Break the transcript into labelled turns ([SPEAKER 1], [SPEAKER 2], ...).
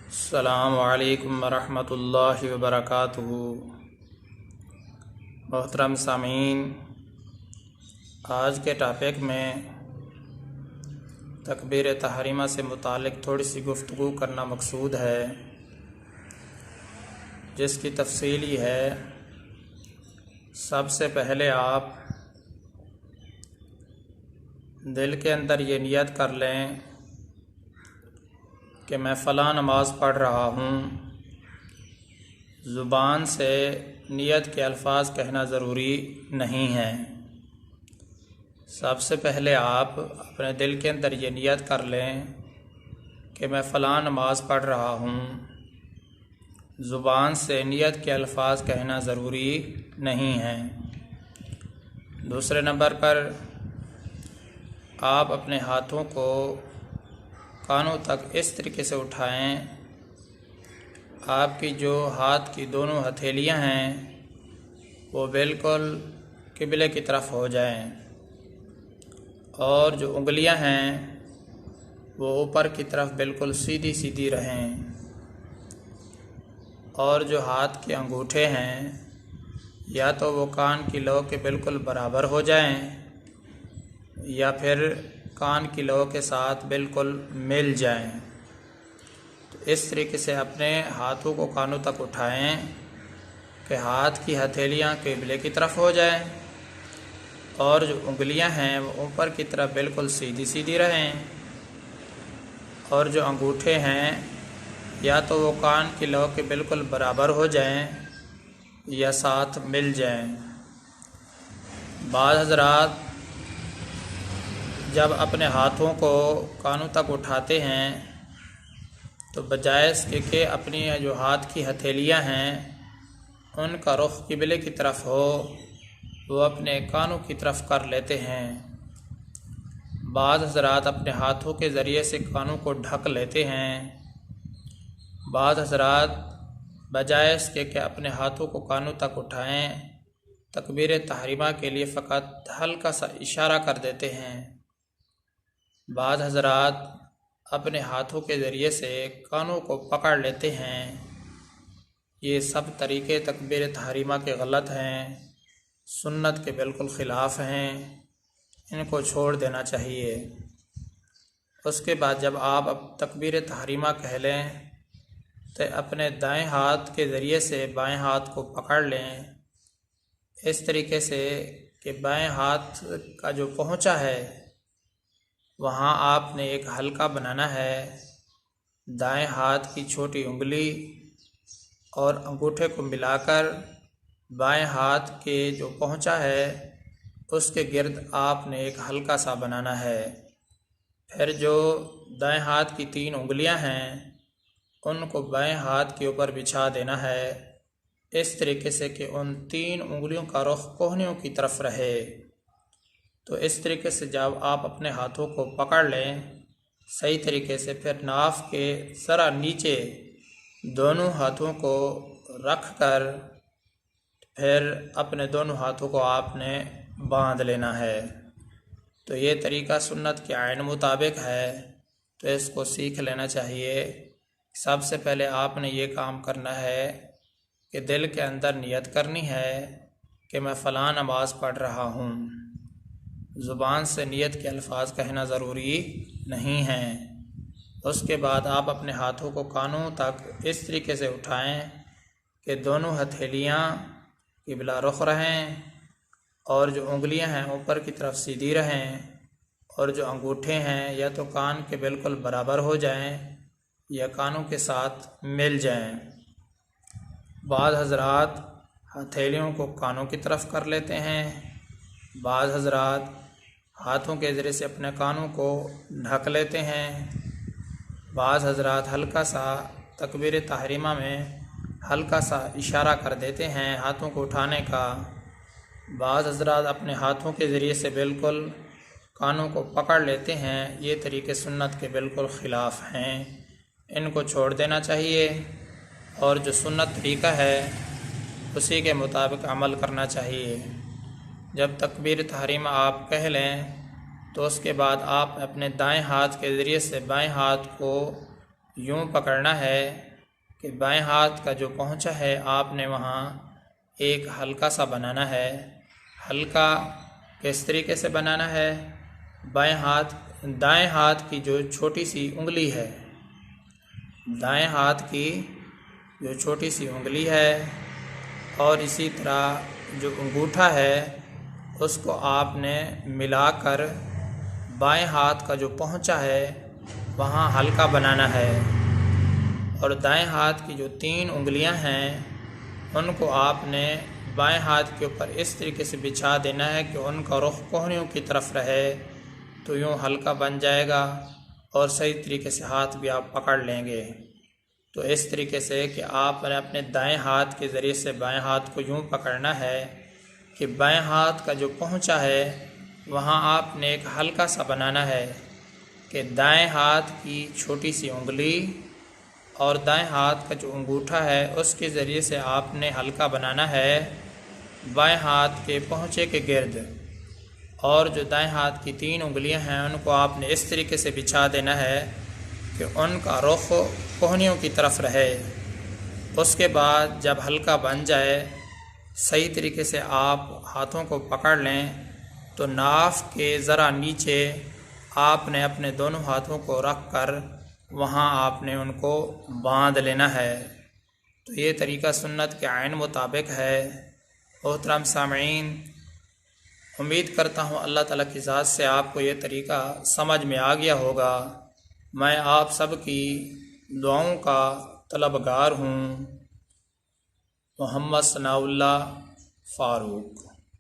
[SPEAKER 1] अस्सलामु अलैकुम वरहमतुल्लाहि वबरकातुहू। मोहतरम सामीन, आज के टॉपिक में तकबीर तहरीमा से मुतालिक थोड़ी सी गुफ्तगू करना मकसूद है, जिसकी तफसील ये है। सबसे पहले आप दिल के अंदर ये नियत कर लें कि मैं फ़लाँ नमाज़ पढ़ रहा हूँ। ज़ुबान से नियत के अल्फाज कहना ज़रूरी नहीं है। सबसे पहले आप अपने दिल के अंदर ये नियत कर लें कि मैं फ़लाँ नमाज़ पढ़ रहा हूँ। ज़ुबान से नियत के अल्फाज कहना ज़रूरी नहीं है। दूसरे नंबर पर आप अपने हाथों को कानों तक इस तरीके से उठाएं, आपकी जो हाथ की दोनों हथेलियां हैं वो बिल्कुल किबले की तरफ हो जाएं, और जो उंगलियां हैं वो ऊपर की तरफ बिल्कुल सीधी सीधी रहें, और जो हाथ के अंगूठे हैं या तो वो कान की लौ के बिल्कुल बराबर हो जाएं या फिर कान की लौ के साथ बिल्कुल मिल जाएं। तो इस तरीके से अपने हाथों को कानों तक उठाएं कि हाथ की हथेलियां किबले की तरफ हो जाएं, और जो उंगलियां हैं वो ऊपर की तरफ बिल्कुल सीधी सीधी रहें, और जो अंगूठे हैं या तो वो कान की लौ के बिल्कुल बराबर हो जाएं या साथ मिल जाएं। बाज़ हज़रात जब अपने हाथों को कानों तक उठाते हैं तो बजाय इसके कि अपनी जो हाथ की हथेलियां हैं उनका रुख किबले की तरफ हो, वो अपने कानों की तरफ कर लेते हैं। बाज़ हज़रात अपने हाथों के ज़रिए से कानों को ढक लेते हैं। बाज़ हज़रात बजाय इसके कि अपने हाथों को कानों तक उठाएं, तकबीर तहरीमा के लिए फ़कत हल्का सा इशारा कर देते हैं। बाज़ हज़रात अपने हाथों के ज़रिए से कानों को पकड़ लेते हैं। ये सब तरीक़े तकबीर तहरीमा के गलत हैं, सुन्नत के बिल्कुल ख़िलाफ़ हैं, इनको छोड़ देना चाहिए। उसके बाद जब आप अब तकबीर तहरीमा कह लें तो अपने दाएं हाथ के ज़रिए से बाएं हाथ को पकड़ लें, इस तरीके से कि बाएं हाथ का जो पहुंचा है वहाँ आपने एक हल्का बनाना है। दाएं हाथ की छोटी उंगली और अंगूठे को मिलाकर बाएं हाथ के जो पहुंचा है उसके गिर्द आपने एक हल्का सा बनाना है। फिर जो दाएं हाथ की 3 उंगलियां हैं उनको बाएं हाथ के ऊपर बिछा देना है, इस तरीके से कि उन 3 उंगलियों का रुख कोहनियों की तरफ रहे। तो इस तरीके से जब आप अपने हाथों को पकड़ लें सही तरीके से, फिर नाफ के ज़रा नीचे दोनों हाथों को रख कर फिर अपने दोनों हाथों को आपने बांध लेना है। तो ये तरीका सुन्नत के आइन मुताबिक है, तो इसको सीख लेना चाहिए। सबसे पहले आपने ये काम करना है कि दिल के अंदर नियत करनी है कि मैं फ़लाँ नमाज़ पढ़ रहा हूँ। ज़ुबान से नियत के अल्फाज कहना ज़रूरी नहीं है। उसके बाद आप अपने हाथों को कानों तक इस तरीके से उठाएं कि दोनों हथेलियां किबला रुख रहें, और जो उंगलियां हैं ऊपर की तरफ सीधी रहें, और जो अंगूठे हैं या तो कान के बिल्कुल बराबर हो जाएं या कानों के साथ मिल जाएं। बाज़ हज़रात हथेलियों को कानों की तरफ कर लेते हैं, बाज़ हज़रात हाथों के ज़रिए से अपने कानों को ढक लेते हैं, बाज़ हज़रात हल्का सा तकबीर तहरीमा में हल्का सा इशारा कर देते हैं हाथों को उठाने का। बाज़ हज़रात अपने हाथों के ज़रिए से बिल्कुल कानों को पकड़ लेते हैं। ये तरीके सुन्नत के बिल्कुल ख़िलाफ़ हैं, इनको छोड़ देना चाहिए, और जो सुन्नत तरीका है उसी के मुताबिक अमल करना चाहिए। जब तकबीर तहरीमा आप कह लें तो उसके बाद आप अपने दाएं हाथ के ज़रिए से बाएं हाथ को यूँ पकड़ना है कि बाएं हाथ का जो पहुँचा है आपने वहाँ एक हल्का सा बनाना है। हल्का किस तरीके से बनाना है? दाएं हाथ की जो छोटी सी उंगली है, दाएं हाथ की जो छोटी सी उंगली है और इसी तरह जो अंगूठा है उसको आपने मिलाकर बाएं हाथ का जो पहुँचा है वहाँ हल्का बनाना है। और दाएं हाथ की जो 3 उंगलियां हैं उनको आपने बाएं हाथ के ऊपर इस तरीके से बिछा देना है कि उनका रुख कोहनियों की तरफ रहे, तो यूँ हल्का बन जाएगा और सही तरीके से हाथ भी आप पकड़ लेंगे। तो इस तरीके से कि आपने अपने दाएं हाथ के ज़रिए से बाएं हाथ को यूँ पकड़ना है कि बाएं हाथ का जो पहुँचा है वहाँ आपने एक हल्का सा बनाना है कि दाएं हाथ की छोटी सी उंगली और दाएं हाथ का जो अंगूठा है उसके ज़रिए से आपने हल्का बनाना है बाएं हाथ के पहुँचे के गिर्द। और जो दाएं हाथ की 3 उंगलियां हैं उनको आपने इस तरीके से बिछा देना है कि उनका रुख कोहनियों की तरफ रहे। उसके बाद जब हल्का बन जाए, सही तरीके से आप हाथों को पकड़ लें, तो नाफ के ज़रा नीचे आपने अपने दोनों हाथों को रख कर वहाँ आपने उनको बांध लेना है। तो ये तरीका सुन्नत के आइन मुताबिक है। मोहतरम सामीन, उम्मीद करता हूँ अल्लाह ताला की ज़ात से आपको ये तरीका समझ में आ गया होगा। मैं आप सब की दुआओं का तलबगार हूँ। मोहम्मद सनाउल्लाह फ़ारूक।